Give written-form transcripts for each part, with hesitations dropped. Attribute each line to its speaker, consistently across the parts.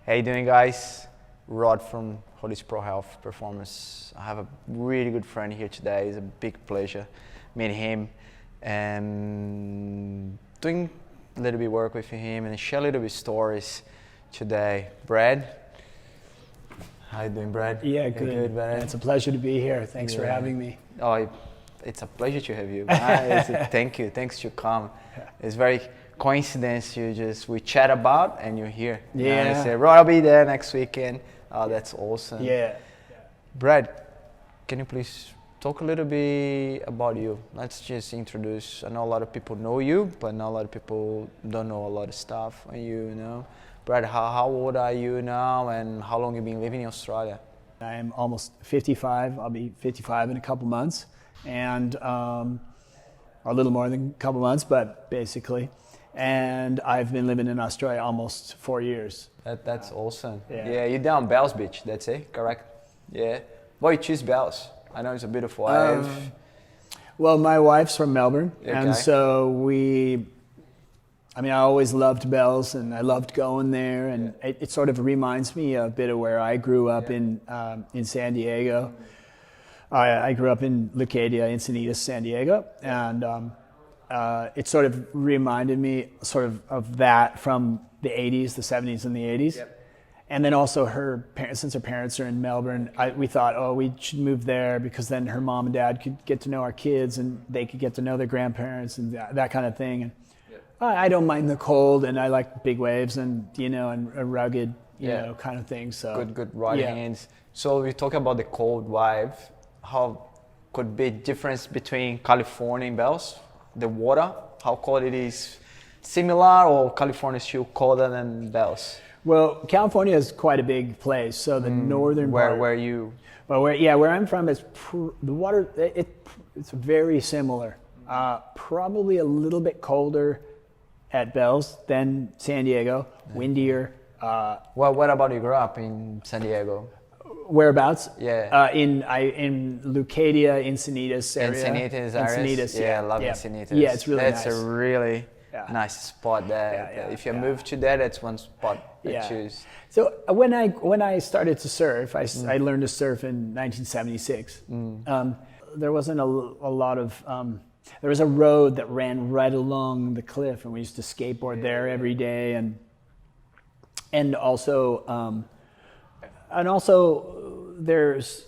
Speaker 1: How you doing, guys? Rod from Holis Pro Health Performance. I have a really good friend here today. It's a big pleasure meeting him and doing a little bit work with him and share a little bit stories today. Brad, how you doing, Brad?
Speaker 2: Yeah, good.
Speaker 1: Good, Brad?
Speaker 2: It's a pleasure to be here. Thanks for having me.
Speaker 1: Oh, it's a pleasure to have you. Thank you. Thanks to come. It's very coincidence. We chat about and you're here.
Speaker 2: Yeah.
Speaker 1: And I say, Rod, I'll be there next weekend. Oh, that's awesome.
Speaker 2: Yeah.
Speaker 1: Brad, can you please talk a little bit about you? Let's just introduce. I know a lot of people know you, but not a lot of people don't know a lot of stuff on you, you know. Brad, how old are you now and how long have you been living in Australia?
Speaker 2: I'm almost 55. I'll be 55 in a couple months. And a little more than a couple months, but basically. And I've been living in Australia almost 4 years.
Speaker 1: That's awesome.
Speaker 2: Yeah.
Speaker 1: You're down Bells Beach, that's it, correct? Yeah. Why you choose Bells? I know it's a beautiful wave.
Speaker 2: Well, my wife's from Melbourne,
Speaker 1: Okay.
Speaker 2: and so I always loved Bells, and I loved going there, and it sort of reminds me a bit of where I grew up in San Diego. I grew up in Leucadia, Encinitas, San Diego, and it sort of reminded me of that from the 80s, the 70s and the 80s. Yep. And then also since her parents are in Melbourne, we thought, we should move there because then her mom and dad could get to know our kids and they could get to know their grandparents and that kind of thing. And I don't mind the cold and I like big waves and, and a rugged, kind of thing. So
Speaker 1: Good right hands. So we talk about the cold wave. How could be difference between California and Bells? The water, how cold it is, similar or California is still colder than Bells?
Speaker 2: Well, California is quite a big place. So the northern part.
Speaker 1: Where you?
Speaker 2: Well, where I'm from is the water. It's very similar. Probably a little bit colder at Bells than San Diego. Windier.
Speaker 1: Well, what about you grew up in San Diego?
Speaker 2: Whereabouts?
Speaker 1: Yeah.
Speaker 2: In Leucadia, Encinitas area.
Speaker 1: Encinitas. Yeah, I love Encinitas.
Speaker 2: Yeah, it's really nice.
Speaker 1: That's a really nice spot there. If you move to there, that's one spot I choose. So
Speaker 2: when I started to surf, I learned to surf in 1976. There wasn't a lot of. There was a road that ran right along the cliff, and we used to skateboard there every day, and also there's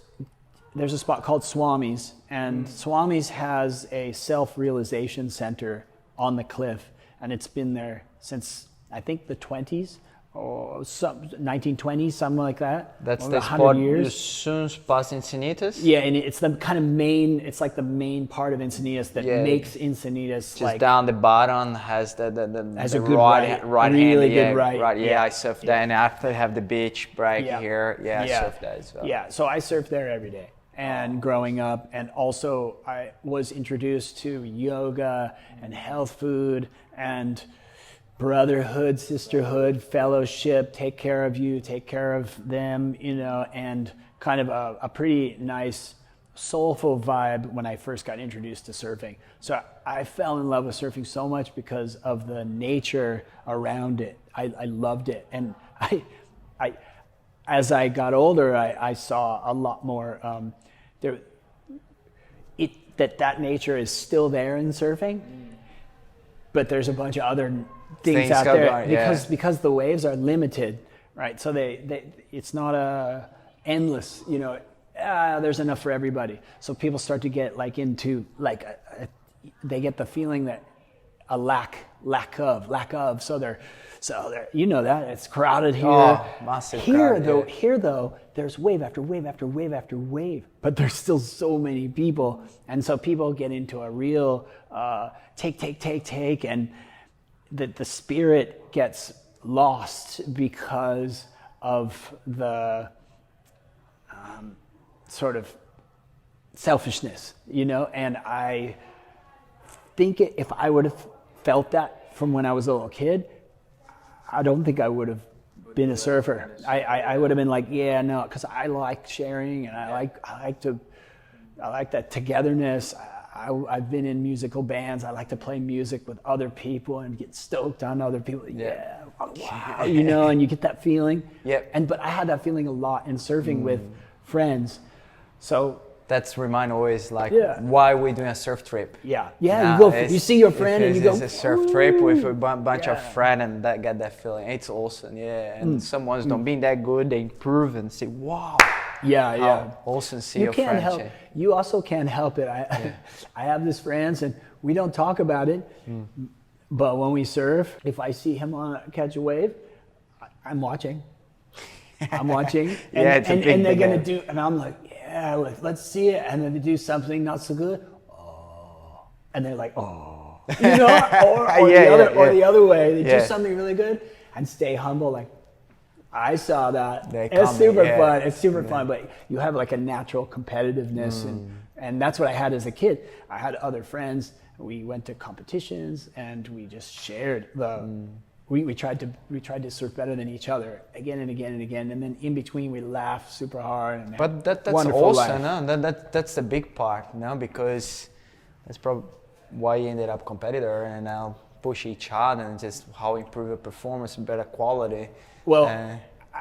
Speaker 2: a spot called Swami's, and Swami's has a self-realization center on the cliff, and it's been there since I think the 20s or 1920s, something like that.
Speaker 1: That's
Speaker 2: over
Speaker 1: the
Speaker 2: 100
Speaker 1: spot
Speaker 2: years.
Speaker 1: you soon pass Encinitas?
Speaker 2: Yeah, and it's the kind of main. It's like the main part of Encinitas that makes Encinitas
Speaker 1: just down the bottom has the
Speaker 2: a good
Speaker 1: right
Speaker 2: really
Speaker 1: hand,
Speaker 2: good right.
Speaker 1: Yeah, I surf there, and after I have the beach right here. I surf there as well.
Speaker 2: Yeah, so I surf there every day. And growing up, and also I was introduced to yoga and health food and brotherhood, sisterhood, fellowship, take care of you, take care of them, and kind of a pretty nice, soulful vibe when I first got introduced to surfing. So I fell in love with surfing so much because of the nature around it. I loved it. And I as I got older, I saw a lot more, that nature is still there in surfing, but there's a bunch of other things out there because the waves are limited, right? So it's not endless, there's enough for everybody. So people start to get into they get the feeling that a lack of. So they're that it's crowded here.
Speaker 1: Oh, massive crowd,
Speaker 2: Here though, there's wave after wave after wave after wave, but there's still so many people, and so people get into a real take, and the spirit gets lost because of the sort of selfishness, and I think if I would have felt that from when I was a little kid, I don't think I would have been a surfer. I would have been like, because I like sharing and I like that togetherness. I've been in musical bands. I like to play music with other people and get stoked on other people. Yeah, wow, you know, and you get that feeling.
Speaker 1: Yep.
Speaker 2: But I had that feeling a lot in surfing with friends. So
Speaker 1: that's remind always like why we're doing a surf trip.
Speaker 2: Yeah, you see your friend and you go.
Speaker 1: It's a surf trip with a bunch of friends and that get that feeling. It's awesome, and some ones don't being that good, they improve and say, wow.
Speaker 2: Yeah.
Speaker 1: Awesome, see
Speaker 2: you
Speaker 1: your
Speaker 2: can't
Speaker 1: friends.
Speaker 2: help. You also can't help it. I have this friends and we don't talk about it, but when we surf, if I see him catch a wave, I'm watching. And, and they're gonna do, and I'm like, yeah, let's see it, and then they do something not so good, and they're like, you know, or the other way, they do something really good, and stay humble, like, I saw that. It's super fun. It's super fun, but you have like a natural competitiveness, and that's what I had as a kid. I had other friends. We went to competitions, and we just shared the. We tried to surf better than each other again and again and again, and then in between we laughed super hard. And
Speaker 1: but that's awesome, no? That's the big part, no? Because that's probably why you ended up competitor, and now push each other and just how improve your performance and better quality.
Speaker 2: Well,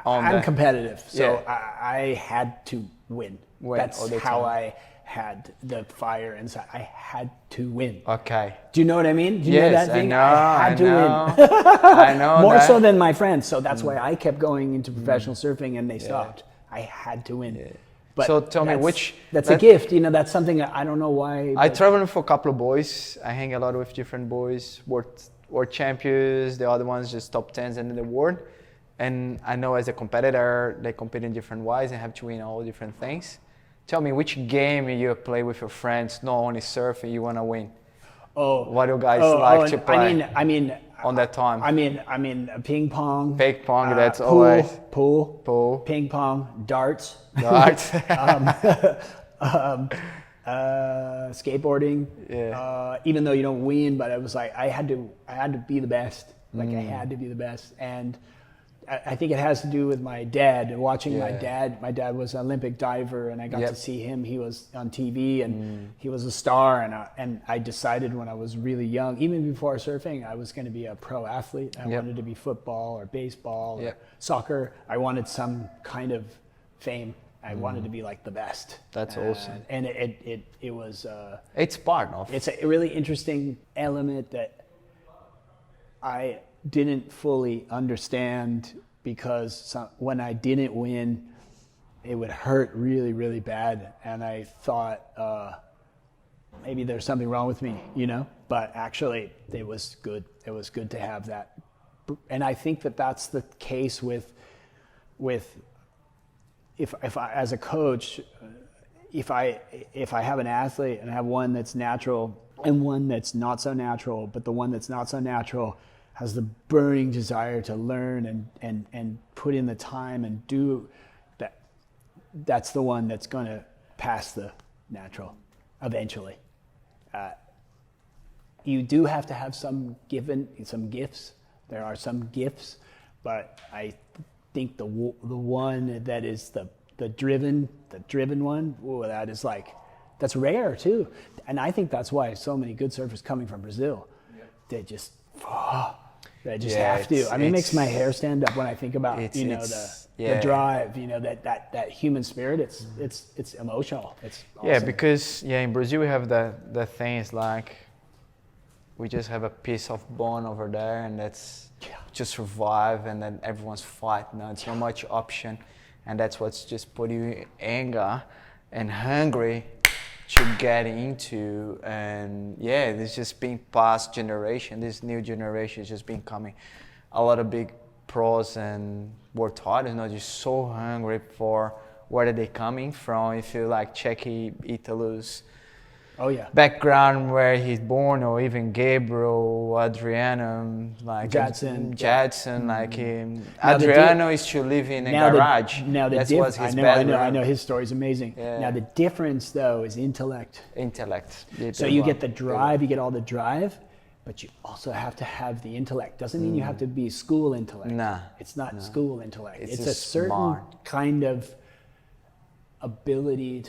Speaker 2: I'm competitive, so I had to win. That's how I had the fire inside. I had to win.
Speaker 1: Okay.
Speaker 2: Do you know what I mean? Do you know that thing?
Speaker 1: I
Speaker 2: had to win.
Speaker 1: I know.
Speaker 2: More so than my friends. So that's why I kept going into professional surfing and they stopped. I had to win. Yeah.
Speaker 1: But so tell me which...
Speaker 2: That's a gift. You know, that's something I don't know why.
Speaker 1: I travel for a couple of boys. I hang a lot with different boys. World champions, the other ones just top 10s in the world. And I know as a competitor, they compete in different ways and have to win all different things. Tell me which game you play with your friends, not only surfing, you want to win. What do you guys like to play?
Speaker 2: I mean,
Speaker 1: on that time.
Speaker 2: I mean, ping pong.
Speaker 1: Ping pong, that's always.
Speaker 2: Pool. Ping pong, darts. Skateboarding. Yeah. Even though you don't win, but it was like I had to be the best. Like I had to be the best, and I think it has to do with my dad. Watching my dad. My dad was an Olympic diver, and I got to see him. He was on TV, and he was a star. And I decided when I was really young, even before surfing, I was going to be a pro athlete. I wanted to be football or baseball or soccer. I wanted some kind of fame. I wanted to be like the best.
Speaker 1: That's awesome.
Speaker 2: And it was.
Speaker 1: It's part of.
Speaker 2: It's a really interesting element that I didn't fully understand, because when I didn't win, it would hurt really, really bad. And I thought maybe there's something wrong with me, you know? But actually, it was good. It was good to have that. And I think that that's the case with if I, as a coach, if I have an athlete and I have one that's natural and one that's not so natural, but the one that's not so natural has the burning desire to learn and put in the time and do that, that's the one that's going to pass the natural eventually. You do have to have some gifts. There are some gifts, but I think the one that is the driven one, that is like, that's rare too. And I think that's why so many good surfers coming from Brazil, they just have to. I mean, it makes my hair stand up when I think about the drive. You know, that human spirit. It's emotional. It's awesome.
Speaker 1: Yeah, because in Brazil we have the things like we just have a piece of bone over there, and that's just survive, and then everyone's fighting. It's not much option, and that's what's just put you anger and hungry to get into. And this just being past generation, this new generation is just been coming. A lot of big pros and world titles, just so hungry for where are they coming from. If you like Checky Italu's background, where he's born, or even Gabriel, Adriano, like Jadson, like him. Adriano is to live in a garage. That's what's his background.
Speaker 2: I know his story's amazing. Yeah. Now the difference though is intellect. So you get the drive, you get all the drive, but you also have to have the intellect. Doesn't mean you have to be school intellect.
Speaker 1: Nah.
Speaker 2: It's not school intellect. It's a certain kind of ability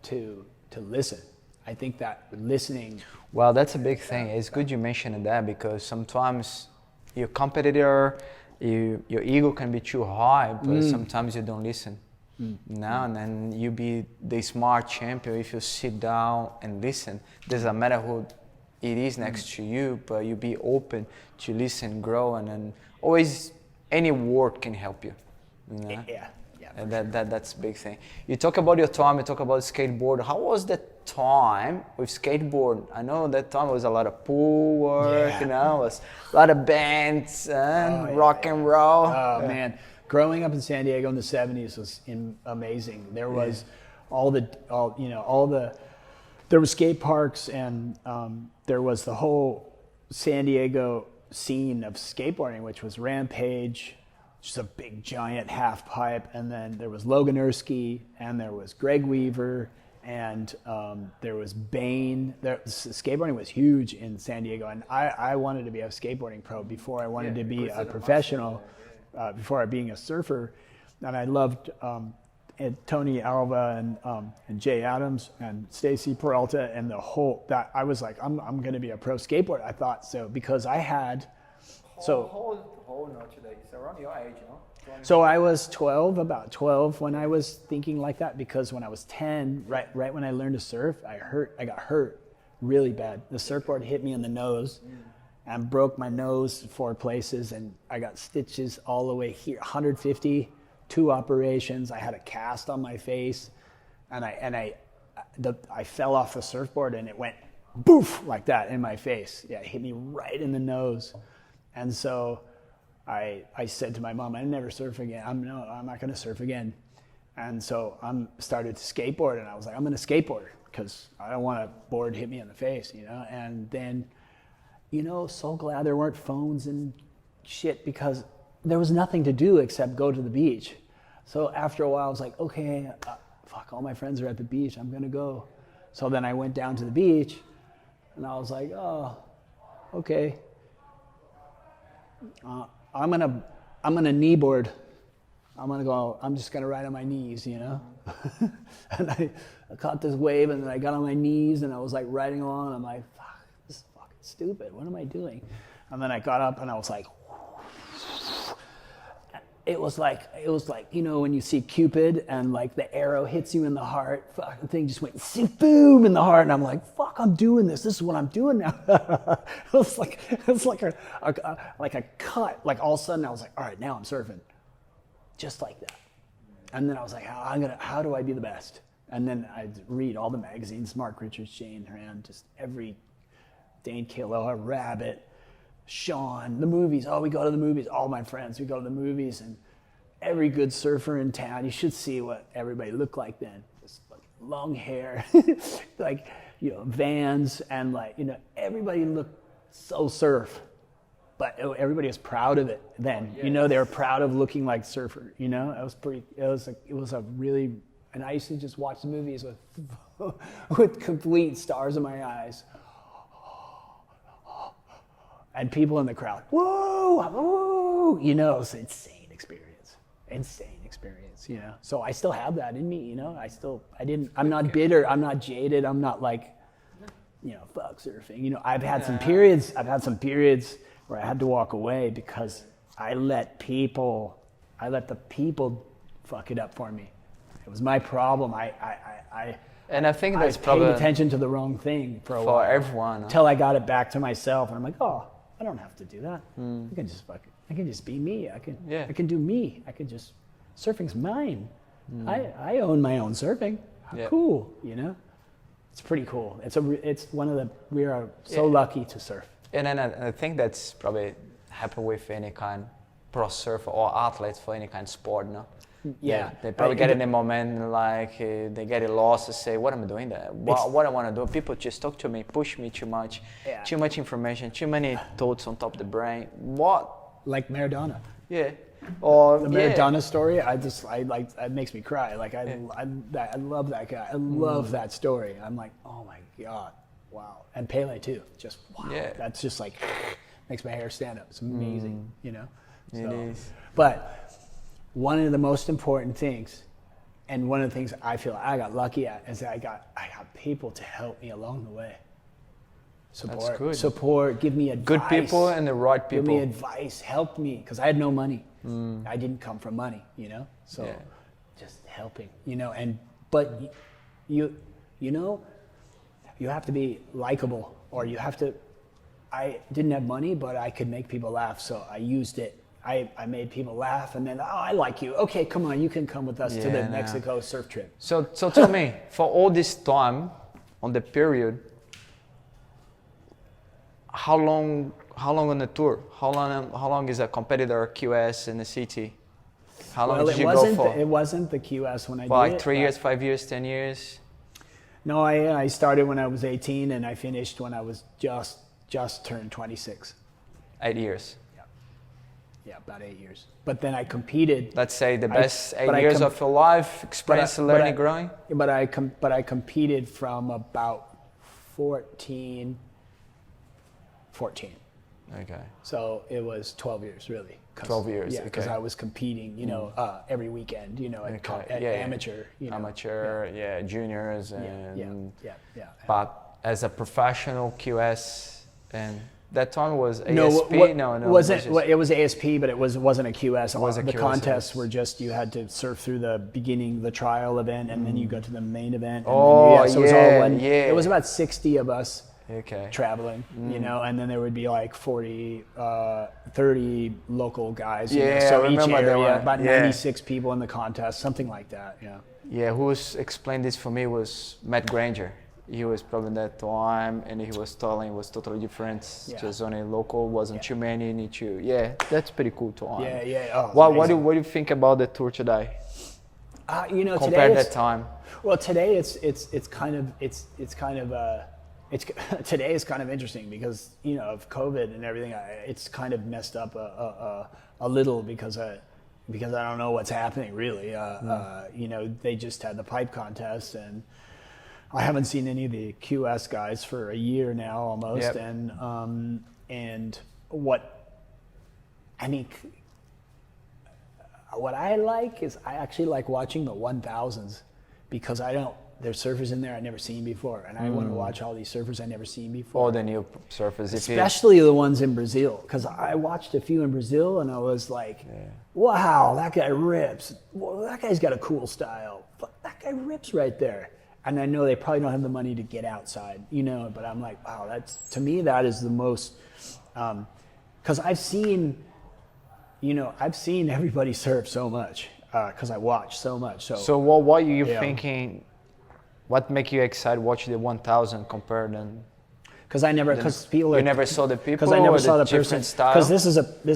Speaker 2: to listen. I think that listening.
Speaker 1: Well, that's a big thing. It's good you mentioned that, because sometimes your competitor, your ego can be too high, but sometimes you don't listen. Now and then you be the smart champion if you sit down and listen. Doesn't matter who it is next to you, but you be open to listen, grow, and then always any word can help you. You know?
Speaker 2: Yeah.
Speaker 1: And that's a big thing. You talk about your time, you talk about skateboard. How was that time with skateboard? I know that time was a lot of pool work, you know, was a lot of bands and rock and roll.
Speaker 2: Oh man, growing up in San Diego in the 70s was amazing. There was there were skate parks, and there was the whole San Diego scene of skateboarding, which was Rampage, just a big giant half pipe, and then there was Logan Ersky, and there was Greg Weaver, and there was Bane. Skateboarding was huge in San Diego, and I wanted to be a skateboarding pro before I wanted to be a professional, before being a surfer, and I loved Tony Alva and Jay Adams and Stacy Peralta and the whole that. I was like, I'm going to be a pro skateboarder. I thought so because I had
Speaker 1: today. It's around your age, you know?
Speaker 2: So I was about 12 when I was thinking like that, because when I was 10, right when I learned to surf, I got hurt really bad. The surfboard hit me in the nose and broke my nose 4 places, and I got stitches all the way here, 150, 2 operations. I had a cast on my face, and I fell off the surfboard and it went boof like that in my face. Yeah, it hit me right in the nose. And so I said to my mom, I never surf again. I'm not going to surf again. And so I started to skateboard, and I was like, I'm going to skateboard because I don't want a board hit me in the face, you know. And then, you know, so glad there weren't phones and shit, because there was nothing to do except go to the beach. So after a while, I was like, okay, fuck, all my friends are at the beach. I'm going to go. So then I went down to the beach, and I was like, oh, okay. I'm gonna kneeboard. I'm just gonna ride on my knees, you know? And I caught this wave, and then I got on my knees, and I was like riding along, and I'm like, fuck, this is fucking stupid. What am I doing? And then I got up, and I was like, it was like, you know, when you see Cupid and like the arrow hits you in the heart, fuck, the thing just went boom in the heart, and I'm like, fuck, I'm doing this. This is what I'm doing now. it was like a cut. Like all of a sudden I was like, all right, now I'm surfing, just like that. And then I was like, how do I be the best? And then I'd read all the magazines, Mark Richards, Shane Horan, just every Dane Kilo, Rabbit, Sean, the movies. Oh, we go to the movies. All my friends, we go to the movies, and every good surfer in town. You should see what everybody looked like then. Just like long hair, like, you know, Vans, and like, you know, everybody looked so surf, but everybody was proud of it then. Yes. You know, they were proud of looking like surfer. You know, it was a really, and I used to just watch the movies with complete stars in my eyes. And people in the crowd, whoa, whoa, you know, it's an insane experience, you know. So I still have that in me, you know. I'm not bitter, I'm not jaded, I'm not like, you know, fuck surfing. You know, I've had some periods where I had to walk away because I let the people fuck it up for me. It was my problem.
Speaker 1: And I think that's
Speaker 2: I
Speaker 1: probably
Speaker 2: paid attention to the wrong thing for a while.
Speaker 1: For everyone.
Speaker 2: Until I got it back to myself, and I'm like, oh, I don't have to do that. I can just be me. I can do me. Surfing's mine. I own my own surfing. How cool, you know? It's pretty cool. We are so lucky to surf.
Speaker 1: And then I think that's probably happen with any kind pro surfer or athletes for any kind of sport, no?
Speaker 2: Yeah.
Speaker 1: They probably get in a moment like they get lost to say, what am I doing there? What I want to do? People just talk to me, push me too much, too much information, too many thoughts on top of the brain. What?
Speaker 2: Like Maradona.
Speaker 1: Yeah. Or
Speaker 2: the Maradona story, it makes me cry. Like I love that guy. I love that story. I'm like, oh my God, wow. And Pele too. Just wow. Yeah. That's just like makes my hair stand up. It's amazing, you know.
Speaker 1: It is.
Speaker 2: But one of the most important things, And one of the things I feel I got lucky at is that I got people to help me along the way.
Speaker 1: That's good.
Speaker 2: Support, give me advice.
Speaker 1: Good people and the right people.
Speaker 2: Give me advice, help me, because I had no money. I didn't come from money, So just helping, but you have to be likable, or you have to. I didn't have money, but I could make people laugh, so I used it. I made people laugh, and then, I like you. Okay, come on, you can come with us to the Mexico surf trip.
Speaker 1: So tell me, for all this time, on the period, how long on the tour? How long is a competitor QS in the city? How long did you go for?
Speaker 2: It wasn't the QS when I did it.
Speaker 1: Like 3 years, 5 years, 10 years?
Speaker 2: No, I started when I was 18, and I finished when I was just turned 26.
Speaker 1: 8 years.
Speaker 2: Yeah, about 8 years. But then I competed.
Speaker 1: Let's say the best 8 years of your life, experience, learning, growing.
Speaker 2: But I competed from about 14.
Speaker 1: Okay.
Speaker 2: So it was 12 years, really.
Speaker 1: 12 years.
Speaker 2: Yeah, because I was competing, every weekend, at amateur.
Speaker 1: Amateur, juniors, and
Speaker 2: yeah.
Speaker 1: But as a professional QS, and that time was ASP.
Speaker 2: It was ASP, but it wasn't a QS. The contests were just, you had to surf through the trial event, and then you go to the main event. And it was about 60 of us.
Speaker 1: Okay.
Speaker 2: Traveling, and then there would be like 30 local guys. So each area, about 96 people in the contest, something like that. Yeah.
Speaker 1: Yeah, who explained this for me was Matt Granger. He was probably that time, and he was telling it was totally different.
Speaker 2: Yeah.
Speaker 1: Just only local, wasn't too many, need to. Yeah, that's pretty cool time.
Speaker 2: Yeah. Oh,
Speaker 1: what do you think about the tour today?
Speaker 2: Today
Speaker 1: compared that time.
Speaker 2: Well, today today is kind of interesting because of COVID and everything. It's kind of messed up a little because I don't know what's happening really. They just had the pipe contest, and I haven't seen any of the QS guys for a year now almost.
Speaker 1: Yep.
Speaker 2: And what I like is I actually like watching the 1000s because there's surfers in there I've never seen before, and I want to watch all these surfers I've never seen before.
Speaker 1: All the new surfers.
Speaker 2: Especially the ones in Brazil, because I watched a few in Brazil and I was like, wow, that guy rips. Well, that guy's got a cool style. That guy rips right there. And I know they probably don't have the money to get outside, but I'm like, wow, to me that is the most, because I've seen everybody surf so much, because I watch so much. So
Speaker 1: what are you thinking? What make you excited watching the 1000 compared and?
Speaker 2: Because people
Speaker 1: you never saw the people.
Speaker 2: Because I never saw the person.
Speaker 1: Style.
Speaker 2: Because this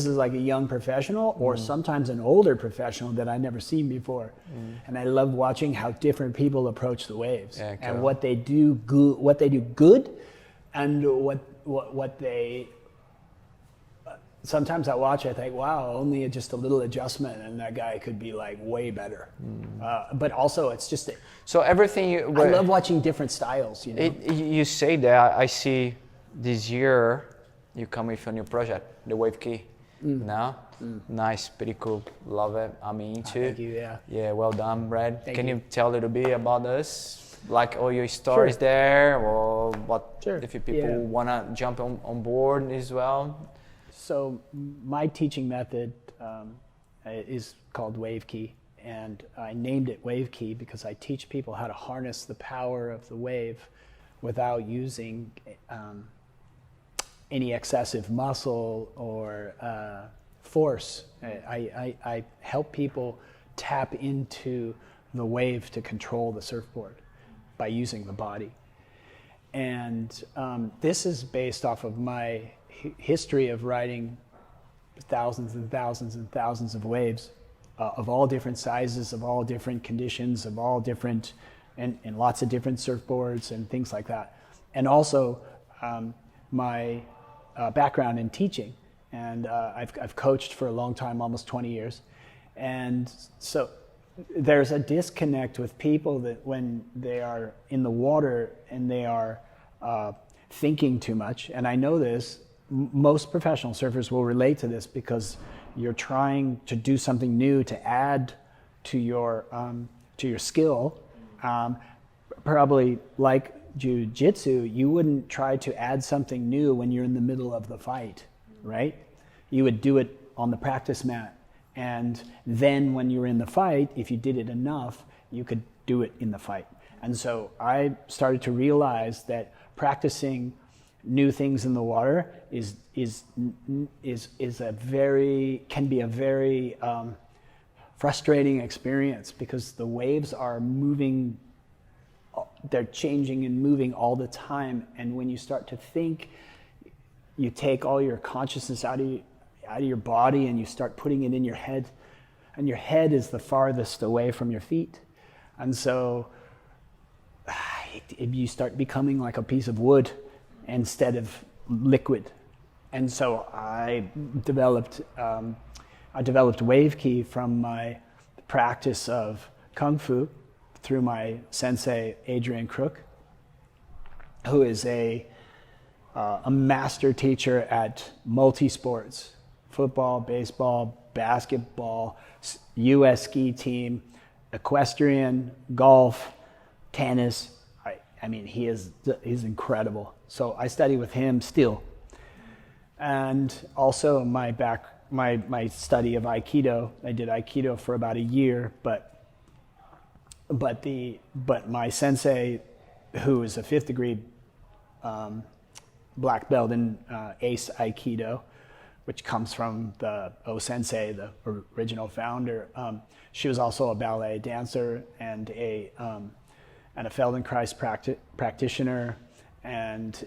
Speaker 2: is like a young professional, or sometimes an older professional that I never seen before, and I love watching how different people approach the waves and what they do good, and what they. Sometimes I watch, I think, wow, only just a little adjustment, and that guy could be like way better. But also, it's just.
Speaker 1: So everything
Speaker 2: I love watching different styles.
Speaker 1: You say that. I see this year you come with a new project, the WAVEKI. Now, nice, pretty cool, love it. I'm into.
Speaker 2: Thank you. Yeah.
Speaker 1: Yeah, well done, Brad. Can you tell a little bit about us? Like all your stories
Speaker 2: Sure.
Speaker 1: there, or what?
Speaker 2: Sure.
Speaker 1: If people wanna jump on board as well.
Speaker 2: So my teaching method is called WAVEKI, and I named it WAVEKI because I teach people how to harness the power of the wave without using any excessive muscle or force. I help people tap into the wave to control the surfboard by using the body. And this is based off of my history of riding thousands and thousands and thousands of waves of all different sizes, of all different conditions, of all different, and lots of different surfboards and things like that. And also my background in teaching. And I've coached for a long time, almost 20 years. And so there's a disconnect with people that when they are in the water and they are thinking too much, and I know this, most professional surfers will relate to this because you're trying to do something new to add to your your skill. Probably like jiu-jitsu, you wouldn't try to add something new when you're in the middle of the fight, right? You would do it on the practice mat. And then when you were in the fight, if you did it enough, you could do it in the fight. And so I started to realize that practicing new things in the water can be a very frustrating experience, because the waves are moving, they're changing and moving all the time. And when you start to think, you take all your consciousness out of your body and you start putting it in your head, and your head is the farthest away from your feet. And so you start becoming like a piece of wood instead of liquid. And so I developed WAVEKI from my practice of Kung Fu through my sensei, Adrian Crook, who is a master teacher at multi-sports: football, baseball, basketball, U.S. ski team, equestrian, golf, tennis. I mean, he's incredible. So I study with him still. And also my study of Aikido. I did Aikido for about a year, but my sensei, who is a 5th degree black belt in Ace Aikido, which comes from the O-sensei, the original founder. She was also a ballet dancer and a Feldenkrais practitioner, and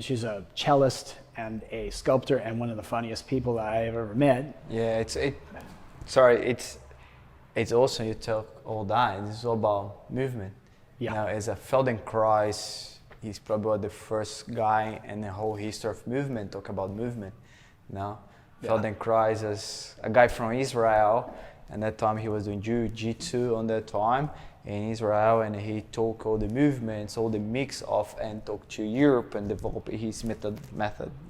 Speaker 2: she's a cellist and a sculptor, and one of the funniest people I've ever met.
Speaker 1: Yeah, it's also, you talk all that, it's all about movement.
Speaker 2: Yeah.
Speaker 1: Now, as a Feldenkrais, he's probably the first guy in the whole history of movement talk about movement. Now, yeah. Feldenkrais is a guy from Israel, and that time he was doing jiu-jitsu on that time in Israel, and he took all the movements, all the mix of, and took to Europe and developed his method.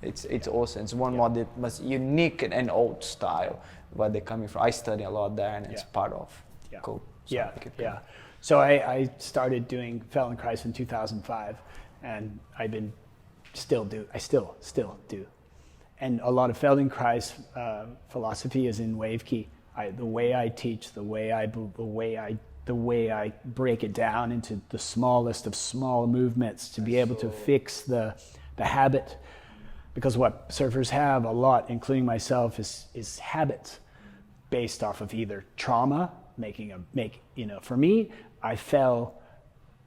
Speaker 1: It's awesome. It's one of the most unique and old style where they're coming from. I study a lot there, and it's part of.
Speaker 2: Yeah.
Speaker 1: Cool. So
Speaker 2: Yeah. So I started doing Feldenkrais in 2005, and I still do. And a lot of Feldenkrais philosophy is in WAVEKI. The way I teach, the way I break it down into the smallest of small movements to be able to fix the habit. Because what surfers have a lot, including myself, is habits based off of either trauma, for me, I fell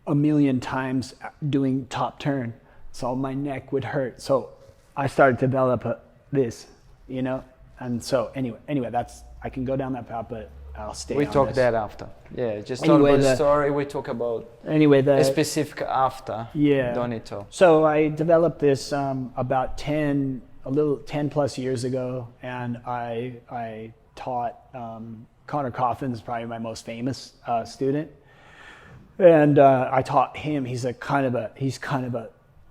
Speaker 2: a million times doing top turn, so my neck would hurt. So I started to develop this, and so anyway, that's, I can go down that path, but I'll stay.
Speaker 1: We
Speaker 2: on
Speaker 1: talk
Speaker 2: this.
Speaker 1: that after. Yeah, just talk about the story. We talk about a specific after.
Speaker 2: Yeah.
Speaker 1: Don't need to.
Speaker 2: So I developed this about 10 plus years ago, and I taught Connor Coffin is probably my most famous student, and I taught him. He's kind of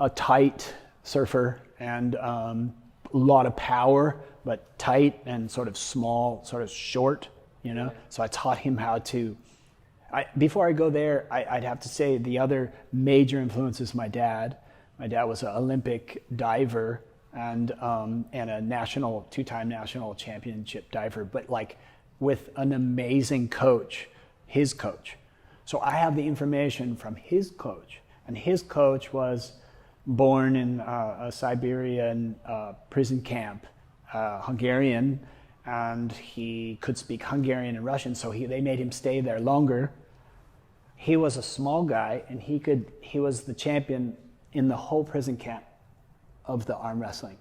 Speaker 2: a tight surfer, and a lot of power, but tight and sort of small, sort of short. So I taught him how to. Before I go there, I'd have to say the other major influence is my dad. My dad was an Olympic diver and a two-time national championship diver, but like with an amazing coach, his coach. So I have the information from his coach, and his coach was born in a Siberian prison camp, Hungarian, and he could speak Hungarian and Russian, so they made him stay there longer. He was a small guy, and he was the champion in the whole prison camp of the arm wrestling.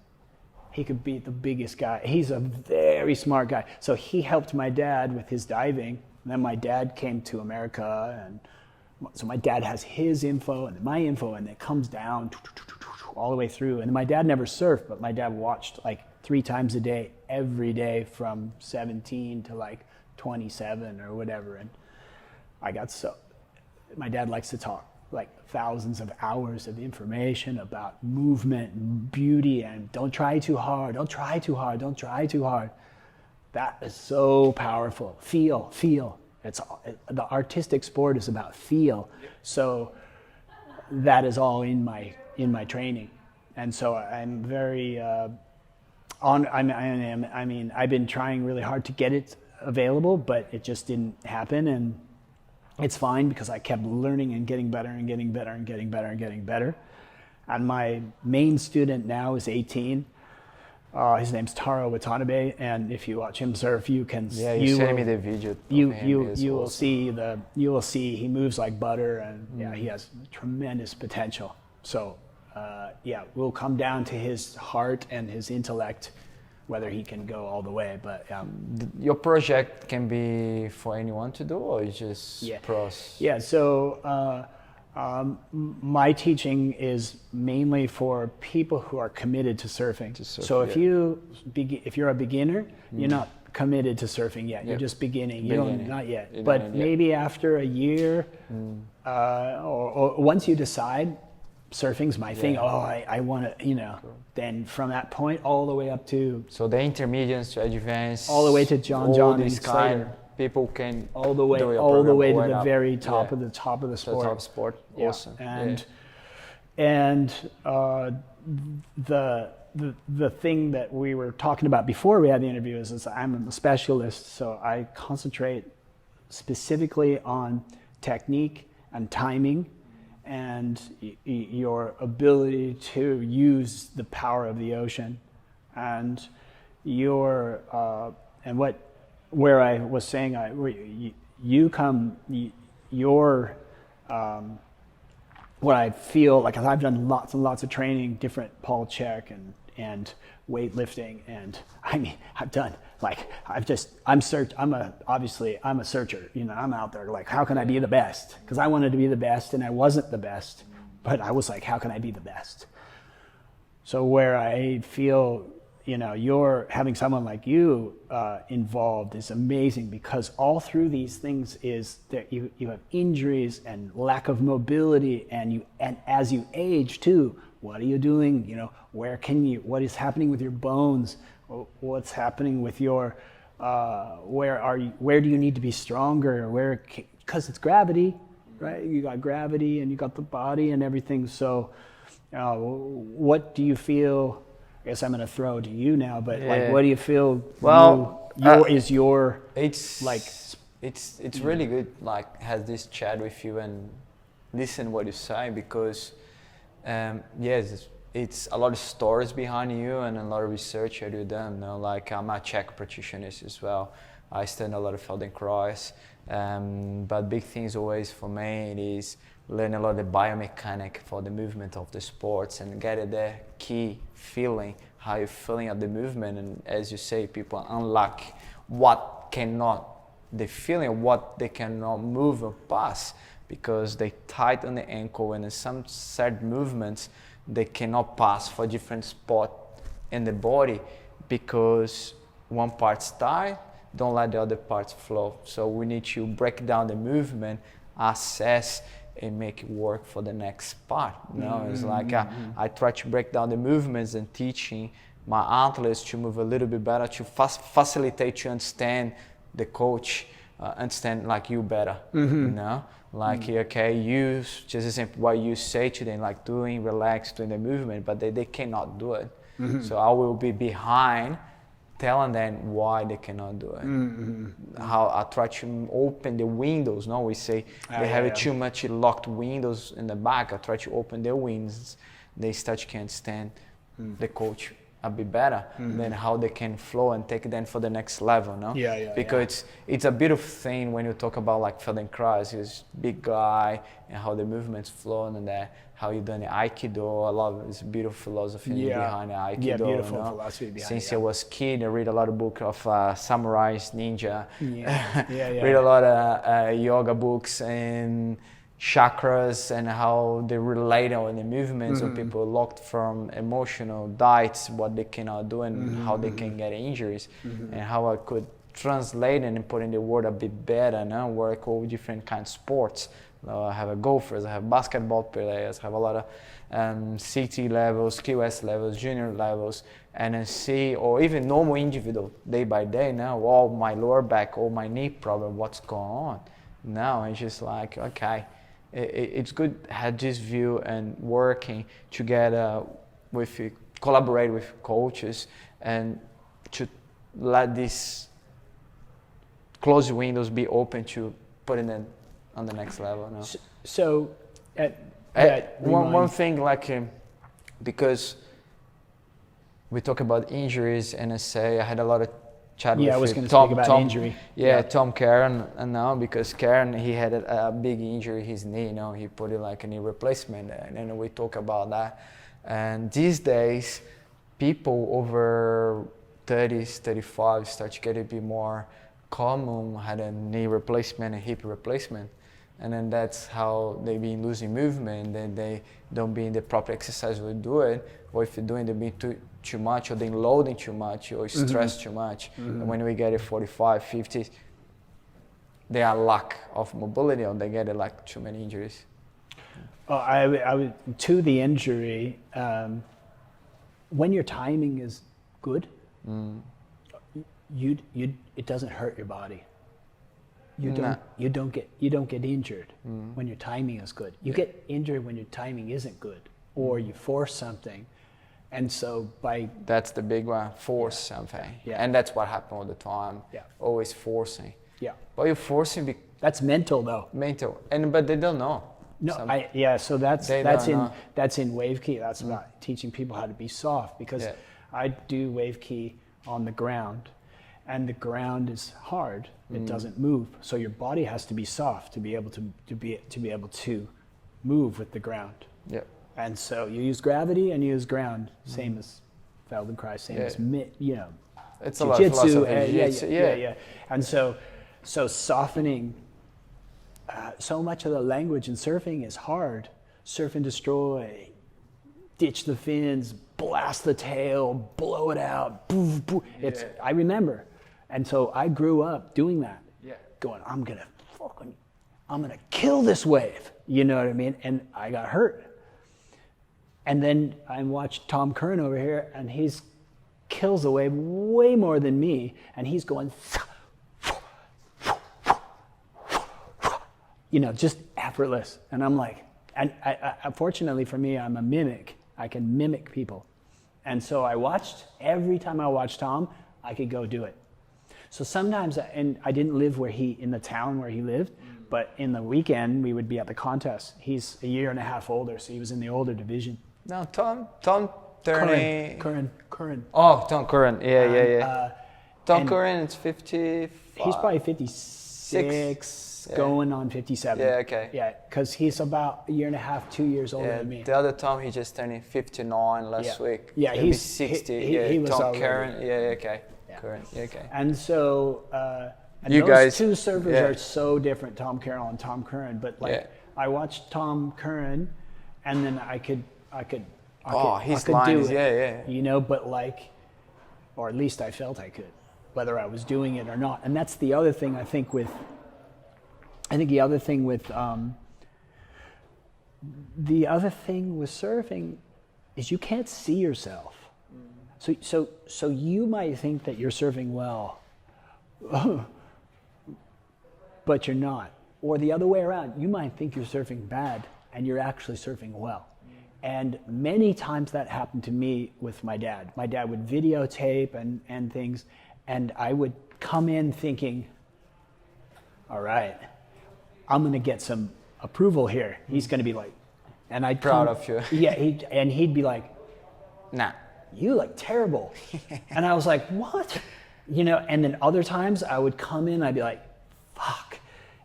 Speaker 2: He could beat the biggest guy. He's a very smart guy. So he helped my dad with his diving, and then my dad came to America, and so my dad has his info and my info, and it comes down all the way through. And my dad never surfed, but my dad watched like 3 times a day, every day from 17 to like 27 or whatever. And my dad likes to talk like thousands of hours of information about movement and beauty, and don't try too hard, don't try too hard. That is so powerful. Feel. the artistic sport is about feel. So that is all in my training, and so I'm very I mean, I've been trying really hard to get it available, but it just didn't happen, and it's fine because I kept learning and getting better and getting better and getting better and getting better. And my main student now is 18. His name's Taro Watanabe, and if you watch him surf, you can
Speaker 1: you sent me the video.
Speaker 2: You will see he moves like butter, and he has tremendous potential. So we'll come down to his heart and his intellect, whether he can go all the way. But
Speaker 1: your project can be for anyone to do, or it's just pros?
Speaker 2: Yeah. So my teaching is mainly for people who are committed to surfing. So if you're a beginner, you're not committed to surfing yet. You're just beginning. Not yet. But maybe after a year, or once you decide surfing's my thing. I want to, then from that point all the way up to...
Speaker 1: So the intermediates to advanced...
Speaker 2: All the way to John and Slater.
Speaker 1: People can
Speaker 2: all the way to the very top of the sport.
Speaker 1: The top sport, awesome.
Speaker 2: And the thing that we were talking about before we had the interview is I'm a specialist, so I concentrate specifically on technique and timing and your ability to use the power of the ocean, and where I was saying what I feel like, I've done lots and lots of training, different Paul check and weightlifting, and I mean I'm a searcher, I'm out there like, how can I be the best? Because I wanted to be the best and I wasn't the best, but I was like, how can I be the best? So where I feel you're having someone like you involved is amazing, because all through these things is that you have injuries and lack of mobility, and as you age too, what are you doing? What is happening with your bones? What's happening with your where do you need to be stronger? Because it's gravity, right? You got gravity and you got the body and everything. So what do you feel? I guess I'm going to throw to you now, but what do you feel?
Speaker 1: Well,
Speaker 2: it's
Speaker 1: really good. Like, have this chat with you and listen what you say, because it's a lot of stories behind you and a lot of research that you've done. Like, I'm a Czech practitioner as well. I study a lot of Feldenkrais, but big things always for me is learn a lot of the biomechanic for the movement of the sports and get the key feeling, how you're feeling at the movement. And as you say, people unlock the feeling of what they cannot move or pass, because they tighten the ankle, and in some certain movements they cannot pass for different spot in the body, because one part's tight, don't let the other parts flow. So we need to break down the movement, assess, and make it work for the next part. It's like I try to break down the movements and teaching my athletes to move a little bit better, to facilitate to understand the coach, understand like you better. Use just example what you say to them, like doing the movement, but they cannot do it. So I will be behind telling them why they cannot do it. How I try to open the windows. We say they have too much locked windows in the back. I try to open their windows. They start to understand the coach a bit better, then how they can flow and take them for the next level. Because it's a beautiful thing when you talk about like Feldenkrais, he's big guy, and how the movements flow, and how you done the Aikido. I love it. It's a beautiful philosophy behind the Aikido.
Speaker 2: Yeah, beautiful philosophy behind it.
Speaker 1: Since I was a kid, I read a lot of books of samurais, ninja. Read a lot of yoga books and chakras, and how they relate on the movements of people locked from emotional diets, what they cannot do, and how they can get injuries, and how I could translate and put in the word a bit better, work all different kinds of sports, I have golfers, I have basketball players, I have a lot of CT levels, QS levels, junior levels, NSC, or even normal individual day by day now, all my lower back, all my knee problem, what's going on? Now it's just like, okay, it's good to have this view and working together with, collaborate with coaches and to let these closed windows be open to putting it on the next level. No?
Speaker 2: So,
Speaker 1: one thing, like, because we talk about injuries, NSA, I had a lot of chat with
Speaker 2: I was going to speak about injury.
Speaker 1: Tom Karen, and now because Karen, he had a big injury, his knee, you know, he put it like a knee replacement, and then we talk about that. And these days, people over 30s, 35 start to get a bit more common, had a knee replacement, a hip replacement. And then that's how they've been losing movement, then they don't be in the proper exercise to do it, or if you're doing the beat too much, or then loading too much, or stress too much. And when we get it 45, 50, they are lack of mobility, or they get like too many injuries.
Speaker 2: I would to the injury, when your timing is good, it doesn't hurt your body. You don't get injured when your timing is good. You get injured when your timing isn't good, or you force something, and so
Speaker 1: that's the big one, force something. And that's what happens all the time. Always forcing. But you're forcing.
Speaker 2: That's mental though.
Speaker 1: Mental, but they don't know.
Speaker 2: No, so that's in WAVEKI. That's about teaching people how to be soft, because I do WAVEKI on the ground, and the ground is hard. It doesn't move, so your body has to be soft to be able to move with the ground. And so you use gravity and you use ground, same as Feldenkrais, same as
Speaker 1: it's a lot of
Speaker 2: philosophy. And so softening. So much of the language in surfing is hard. Surf and destroy, ditch the fins, blast the tail, blow it out. Boof, boof. I remember. And so I grew up doing that. Going, I'm gonna kill this wave. You know what I mean? And I got hurt. And then I watched Tom Curran over here, and he's kills the wave way more than me, and he's going, just effortless. And I'm like, and fortunately for me, I'm a mimic. I can mimic people. And so every time I watched Tom, I could go do it. So sometimes, and I didn't live in the town where he lived, but in the weekend, we would be at the contest. He's a year and a half older, so he was in the older division.
Speaker 1: No, Tom turning...
Speaker 2: Curran.
Speaker 1: Oh, Tom Curran, yeah. Tom Curran is 55.
Speaker 2: He's probably 56, going on 57.
Speaker 1: Yeah, okay.
Speaker 2: Yeah, because he's about a year and a half, 2 years older than me.
Speaker 1: The other Tom, he just turned 59 last week.
Speaker 2: Yeah,
Speaker 1: he's 60.
Speaker 2: He was
Speaker 1: Tom
Speaker 2: already.
Speaker 1: Curran, okay. Curran, okay.
Speaker 2: And so,
Speaker 1: you
Speaker 2: those
Speaker 1: guys,
Speaker 2: two surfers are so different, Tom Carroll and Tom Curran. But I watched Tom Curran, and then I could
Speaker 1: his
Speaker 2: do
Speaker 1: lines,
Speaker 2: it. But or at least I felt I could, whether I was doing it or not. And that's the other thing the other thing with surfing is you can't see yourself. So you might think that you're surfing well, but you're not. Or the other way around, you might think you're surfing bad and you're actually surfing well. And many times that happened to me with my dad. My dad would videotape and things, and I would come in thinking, all right, I'm gonna get some approval here. He's gonna be like, and I'd
Speaker 1: proud of you.
Speaker 2: Yeah, he'd be like,
Speaker 1: nah,
Speaker 2: you look terrible. And I was like, what? And then other times I would come in, I'd be like, fuck.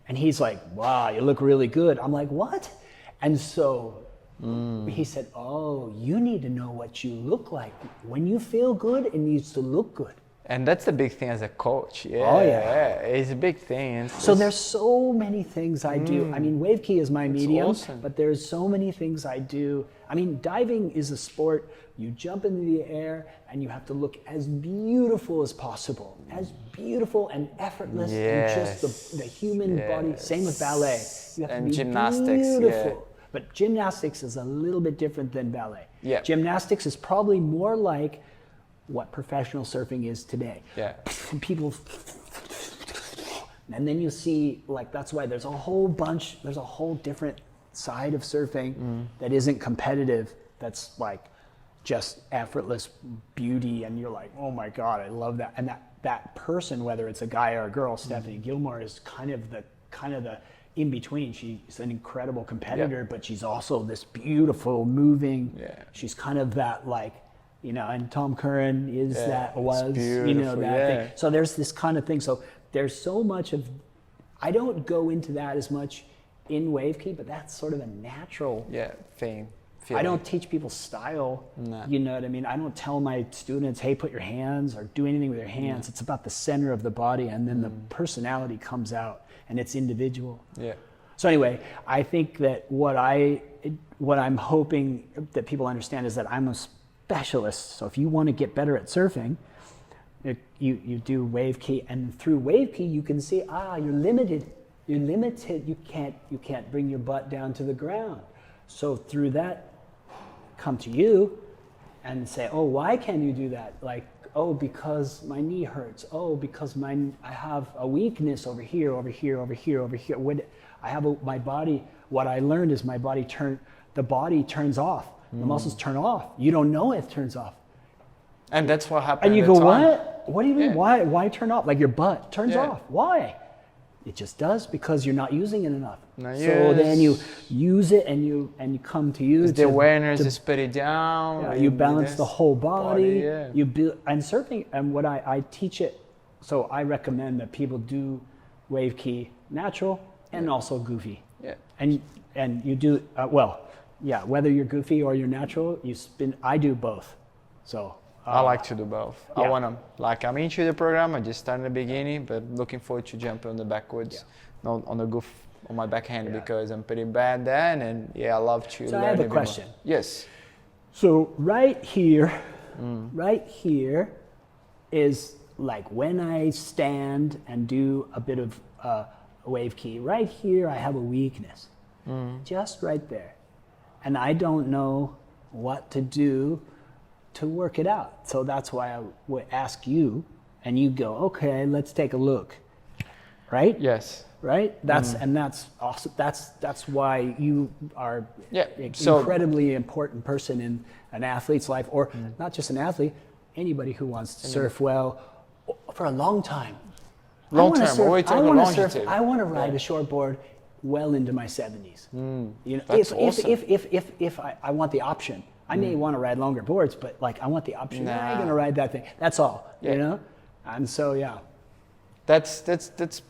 Speaker 2: And he's like, wow, you look really good. I'm like, what? And so he said, oh, you need to know what you look like. When you feel good, it needs to look good.
Speaker 1: And that's the big thing as a coach. Yeah,
Speaker 2: Oh, yeah.
Speaker 1: It's a big thing.
Speaker 2: So there's so many things I do. I mean, WAVEKI is my medium,
Speaker 1: awesome.
Speaker 2: but there's so many things I do. I mean, diving is a sport. You jump into the air and you have to look as beautiful as possible, as beautiful and effortless and just the human body. Same with ballet. You have
Speaker 1: And
Speaker 2: to be
Speaker 1: gymnastics,
Speaker 2: beautiful.
Speaker 1: yeah.
Speaker 2: But gymnastics is a little bit different than ballet.
Speaker 1: Yeah.
Speaker 2: Gymnastics is probably more like what professional surfing is today.
Speaker 1: Yeah.
Speaker 2: People, and then you see, like, that's why there's a whole different side of surfing that isn't competitive, that's like just effortless beauty, and you're like, oh my God, I love that. And that person, whether it's a guy or a girl, Stephanie Gilmore is kind of the in between. She's an incredible competitor, but she's also this beautiful, moving. Yeah. She's kind of that, like, you know, and Tom Curran is you know, that thing. So there's this kind of thing. So there's so much of, I don't go into that as much in WAVEKI, but that's sort of a natural
Speaker 1: thing.
Speaker 2: I don't teach people style.
Speaker 1: No.
Speaker 2: You know what I mean? I don't tell my students, hey, put your hands or do anything with your hands. It's about the center of the body, and then the personality comes out, and it's individual. Yeah. So anyway, I think that what I'm hoping that people understand is that I'm a specialist. So if you want to get better at surfing, you do WAVEKI, and through WAVEKI you can see, you're limited. You're limited. You can't bring your butt down to the ground. So through that, come to you and say, oh, why can you do that? Like, oh, because my knee hurts. Oh, because I have a weakness over here, over here, over here, over here. My body, what I learned is the body turns off. The muscles turn off. You don't know it turns off.
Speaker 1: And that's what happened.
Speaker 2: And you go, what? What do you mean? Why turn off? Like your butt turns off. Why? It just does, because you're not using it enough. Then you use it and you come to use
Speaker 1: the awareness is put it down.
Speaker 2: Yeah, you balance the whole body. You build, and surfing, and what I teach it. So I recommend that people do WAVEKI natural and also goofy. Yeah. And you do whether you're goofy or you're natural, you spin. I do both. So.
Speaker 1: I like to do both. Yeah. I'm into the program. I just started in the beginning, but looking forward to jump on the backwards, not on the goof on my backhand because I'm pretty bad then. And I love to.
Speaker 2: So I have a question.
Speaker 1: More. Yes.
Speaker 2: So right here is like when I stand and do a bit of WAVEKI. Right here, I have a weakness, just right there, and I don't know what to do to work it out. So that's why I would ask you, and you go, okay, let's take a look. Right?
Speaker 1: Yes.
Speaker 2: Right? That's awesome. That's why you are an incredibly important person in an athlete's life, or not just an athlete, anybody who wants to surf well for a long time. I want to ride a shortboard well into my 70s. You know,
Speaker 1: that's awesome.
Speaker 2: If I want the option. I may want to ride longer boards, but like I want the option. I'm going to ride that thing. That's all, you know? And so,
Speaker 1: That's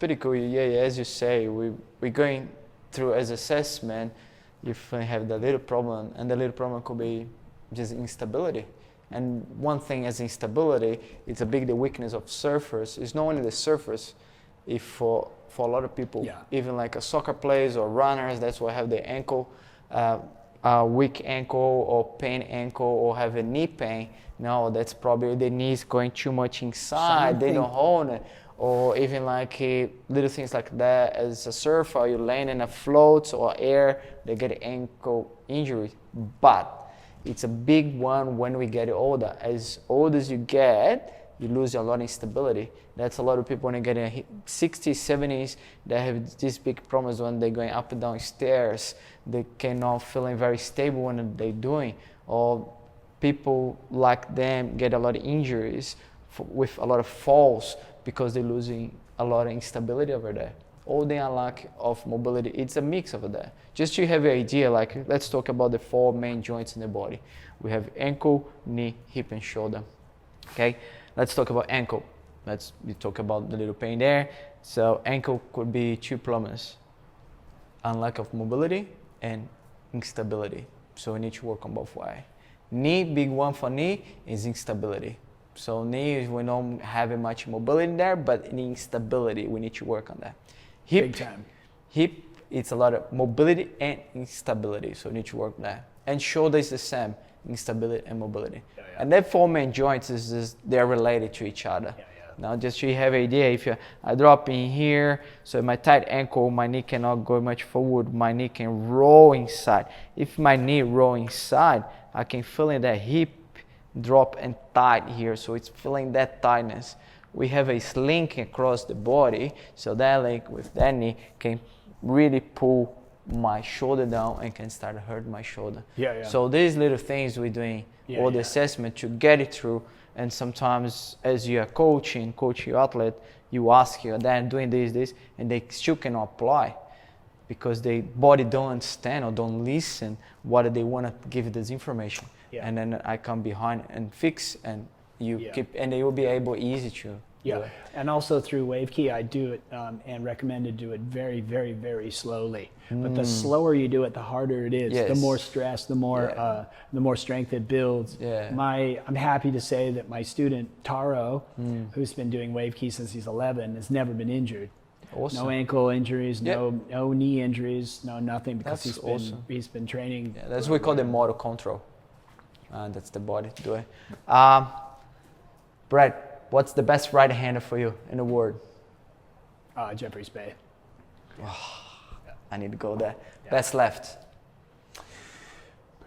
Speaker 1: pretty cool. As you say, we're going through as assessment, if we have the little problem, and the little problem could be just instability. And one thing as instability, it's a big weakness of surfers. It's not only the surfers, if for a lot of people, even like a soccer players or runners, that's why I have the ankle, weak ankle or pain ankle or have a knee pain. No, that's probably the knees going too much inside. They don't hold it. Or even like little things like that. As a surfer, you land in a float or air, they get ankle injury. But it's a big one when we get older. As old as you get, you lose a lot of instability. That's a lot of people when they get in 60s, 70s, they have these big problems when they're going up and down stairs. They cannot feeling very stable when they're doing. Or people like them get a lot of injuries with a lot of falls because they're losing a lot of instability over there. Or they are lack of mobility. It's a mix over there. Just to have an idea, like let's talk about the 4 main joints in the body. We have ankle, knee, hip, and shoulder. Okay, let's talk about ankle. We talk about the little pain there. So ankle could be 2 problems: lack of mobility and instability. So we need to work on both ways. Knee, big one for knee is instability. So knees, we don't have much mobility there, but in instability, we need to work on that. Hip,
Speaker 2: Big time.
Speaker 1: Hip, it's a lot of mobility and instability, so we need to work on that. And shoulder is the same, instability and mobility. And that 4 main joints they're related to each other. Now, just so you have an idea, if I drop in here, so my tight ankle, my knee cannot go much forward, my knee can roll inside. If my knee roll inside, I can feel in that hip drop and tight here, so it's feeling that tightness. We have a link across the body, so that link with that knee can really pull my shoulder down and can start to hurt my shoulder. So these little things we're doing all the assessment to get it through. And sometimes as you are coach your athlete, you ask you, they're doing this, and they still cannot apply because the body don't understand or don't listen what they want to give this information. And then I come behind and fix, and you keep, and they will be able easy to.
Speaker 2: And also through WAVEKI, I do it and recommend to do it very, very, very slowly. But the slower you do it, the harder it is. The more stress, the more strength it builds. I'm happy to say that my student Taro, who's been doing WAVEKI since he's 11, has never been injured. No ankle injuries, no knee injuries, no nothing, because he's been training.
Speaker 1: That's what we call the motor control. That's the body to do it. Brad, what's the best right-hander for you in the world?
Speaker 2: Jeffrey's Bay.
Speaker 1: I need to go there. Best left?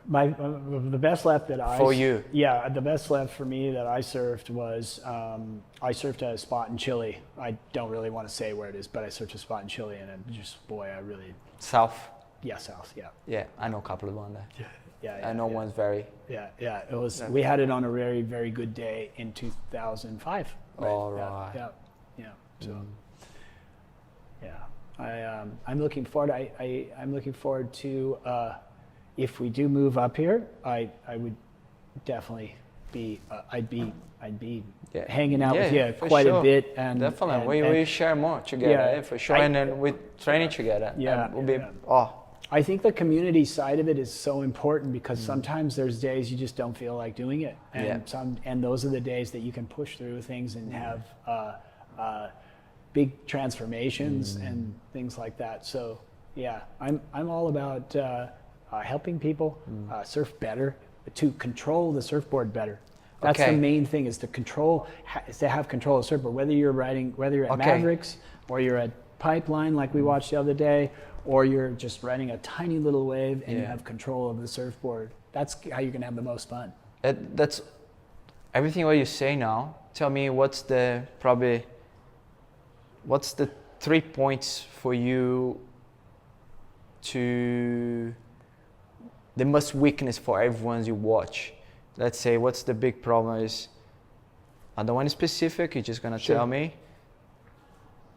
Speaker 2: The best left that I...
Speaker 1: For you?
Speaker 2: Yeah, the best left for me that I surfed was, I surfed at a spot in Chile. I don't really want to say where it is, but I surfed a spot in Chile, and I really...
Speaker 1: South?
Speaker 2: Yeah, south,
Speaker 1: Yeah, I know a couple of them there.
Speaker 2: Yeah,
Speaker 1: I know one's very...
Speaker 2: It was. We had it on a very, very good day in 2005.
Speaker 1: All right.
Speaker 2: So, I'm looking forward. I'm looking forward to if we do move up here. I would definitely be. I'd be hanging out with you quite a bit. And
Speaker 1: definitely, we share more together for sure, and then we training together. We'll be.
Speaker 2: I think the community side of it is so important, because sometimes there's days you just don't feel like doing it, and those are the days that you can push through things and have big transformations and things like that. So I'm all about helping people surf better, to control the surfboard better. That's the main thing, is to control, is to have control of the surfboard. Whether you're at Mavericks, or you're at Pipeline like we watched the other day, or you're just riding a tiny little wave and you have control of the surfboard. That's how you're gonna have the most fun.
Speaker 1: That's everything what you say now. Tell me, what's the 3 points for you to the most weakness for everyone you watch? Let's say, what's the big problem is, I don't want specific, you're just gonna tell me.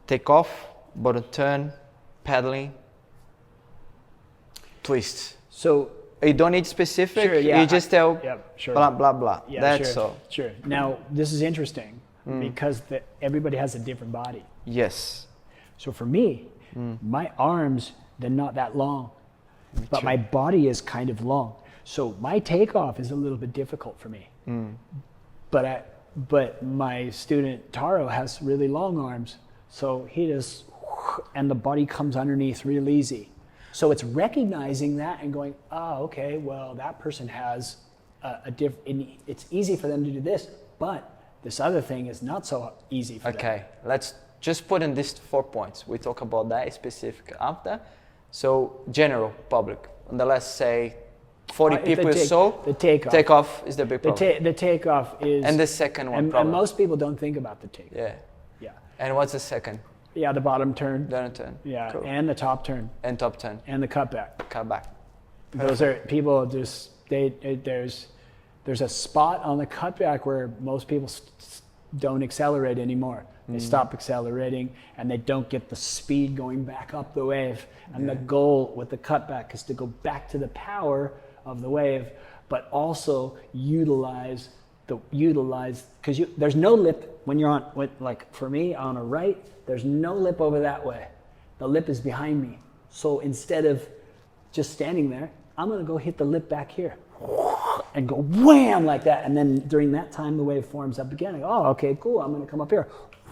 Speaker 1: Take off, bottom turn, paddling, twist. So you don't need specific, you just tell blah, blah, blah. That's all.
Speaker 2: Sure. Now, this is interesting because everybody has a different body.
Speaker 1: Yes.
Speaker 2: So for me, my arms, they're not that long, but my body is kind of long. So my takeoff is a little bit difficult for me. But my student Taro has really long arms. So he just, and the body comes underneath real easy. So it's recognizing that and going, oh, okay, well, that person has it's easy for them to do this, but this other thing is not so easy for them.
Speaker 1: Okay, let's just put in these 4 points. We talk about that specific after. So general public, and let's say 40 people or so,
Speaker 2: the
Speaker 1: takeoff is the big problem.
Speaker 2: The takeoff is...
Speaker 1: And the second one,
Speaker 2: and most people don't think about the takeoff.
Speaker 1: Yeah. And what's the second?
Speaker 2: Yeah, the bottom turn.
Speaker 1: Bottom turn.
Speaker 2: Yeah, cool. And the top turn.
Speaker 1: And top turn.
Speaker 2: And the cutback.
Speaker 1: Cutback.
Speaker 2: Those are people just there's a spot on the cutback where most people don't accelerate anymore. They stop accelerating and they don't get the speed going back up the wave. And the goal with the cutback is to go back to the power of the wave, but also utilize because there's no lip when you're on, like for me on a right, there's no lip over that way. The lip is behind me. So instead of just standing there, I'm gonna go hit the lip back here. and go wham like that. And then during that time, the wave forms up again. I go, oh, okay, cool. I'm going to come up here.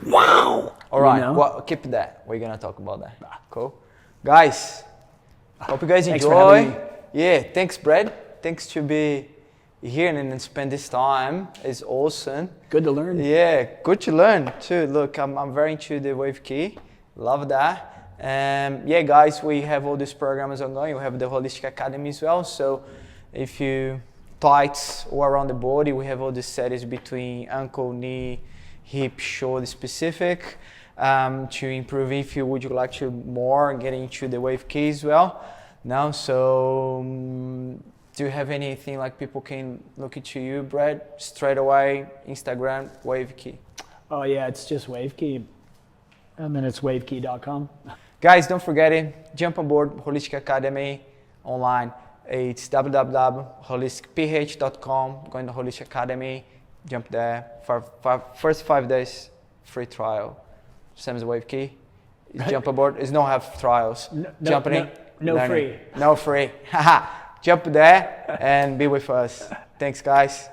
Speaker 2: Wow.
Speaker 1: All right. Well, keep that. We're going to talk about that. Cool. Guys, hope you guys enjoy. Yeah. Thanks, Brad. Thanks to be here and spend this time. It's awesome.
Speaker 2: Good to learn.
Speaker 1: Yeah. Good to learn too. Look, I'm very into the WAVEKI. Love that. Yeah, guys, we have all these programs ongoing. We have the Holistic Academy as well. So if you tights all around the body, we have all these series between ankle, knee, hip, shoulder specific to improve if you would like to more get into the WAVEKI as well. Now, so do you have anything like people can look into you, Brad? Straight away, Instagram, WAVEKI.
Speaker 2: Oh yeah, it's just WAVEKI. And then it's waveki.com.
Speaker 1: Guys, don't forget it. Jump on board Holistic Academy online. It's www.holisticph.com. Going to Holistic Academy. Jump there. For first 5 days, free trial. Same as WAVEKI. Jump aboard. There's no have trials. Jumping in.
Speaker 2: No free.
Speaker 1: No free. Jump there and be with us. Thanks, guys.